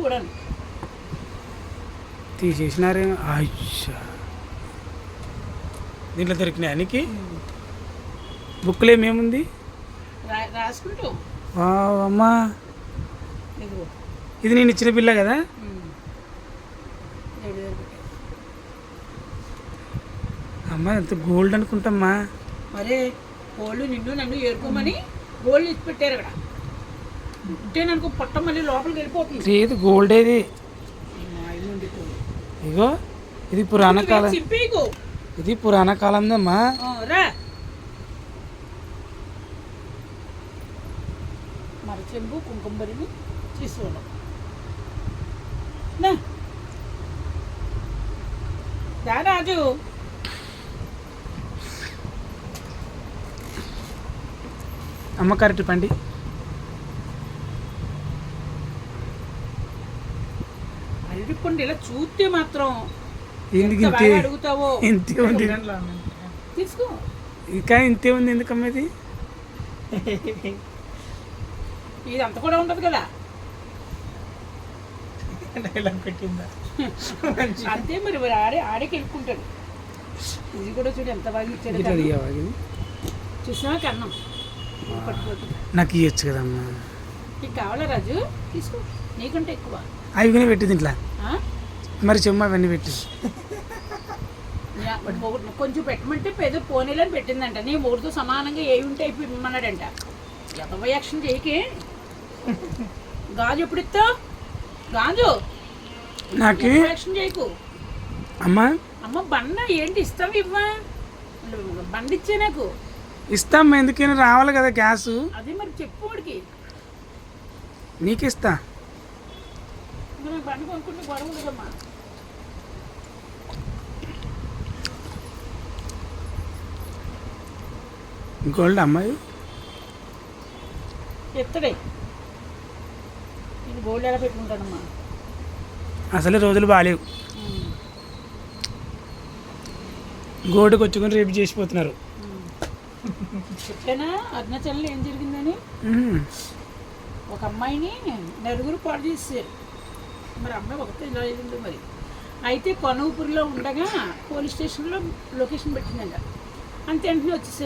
కూడా తీసేసినారే. అయ్యా, దీంట్లో దొరికినాయి నీకు బుక్లో ఏమేముంది? రాసుకుంటూ అమ్మా, ఇదిగో ఇది నేను ఇచ్చిన పిల్ల కదా? 7,000 పెట్టాయి. అమ్మా, ఎంత గోల్డ్ అనుకుంటామ్మా. మరే గోల్డ్ నిన్ను నన్ను ఏరుకోమని గోల్డ్ ఇచ్చి పెట్టారు అక్కడ. ఉంటేననుకో పొట్ట మళ్ళీ లోపలికి వెళ్ళిపోతుంది. లేదు, గోల్డ్ ఏది? ఇగో ఇది పురాణ కాలం, చింపేయకు. ఇది పురాణ కాలందమ్మా. రా మరి చెంబు కుంకుమ బరిని తీసుకోండి. రాజు అమ్మ కరెక్ట్ పండి. అరటిపండు ఇలా చూస్తే మాత్రం ఎందుకు ఎంత ఇంతే బాగా అడుగుతావో. ఇంతే ఉంది? తీసుకో. ఇంకా ఇంతే ఉంది ఎందుకమ్మా? ఇది ఇది అంత కూడా ఉండదు కదా. అంతే మరి ఆడికి వెళ్ళుకుంటాడు. ఇది కూడా చూడు ఎంత బాగా ఇచ్చాడు. చూసినా కన్నం పట్టుకోతుంది. నాకు ఇవ్వచ్చు కదమ్మా. నీకు కావాలా రాజు? తీసుకో, నీకంటే ఎక్కువ. అవి కూడా పెట్టి దీంట్లో మరి చెమ్మ అవన్నీ పెట్టి కొంచెం పెట్టమంటే పెద్ద పోనీలని పెట్టిందంట. నీ మూడుతో సమానంగా ఏవి ఉంటే అయిపోయి ఇమ్మన్నాడంట. ఎంత యాక్షన్ చేయకే. గాజు ఎప్పుడు ఇస్తావు? గాజు నాకు యాక్షన్ చేయకు. అమ్మా, అమ్మ బండ ఏంటి ఇస్తావు? ఇవ్వా, బండి ఇచ్చే నాకు ఇస్తామ్మా. ఎందుకైనా రావాలి కదా గ్యాస్. అదే మరి చెప్పు వాడికి. నీకు ఇస్తా. నాకు బండి కొనుక్కుంటే గొడవ ఉండదమ్మా. గోల్డ్ అమ్మాయి ఎత్తడే. నేను గోల్డ్ ఎలా పెట్టుకుంటానమ్మా? అసలే రోజులు బాగాలేవు. గోల్డ్కి వచ్చుకొని రేపు చేసిపోతున్నారు. చెప్పానా అరుణాచలంలో ఏం జరిగిందని? ఒక అమ్మాయిని నలుగురు పాడు చేశారు. మరి అమ్మాయి ఒకటే ఇలా అయింది మరి. అయితే కొనూపురిలో ఉండగా పోలీస్ స్టేషన్లో లొకేషన్ పెట్టిందంట. అంతే వెంటనే వచ్చేసారు.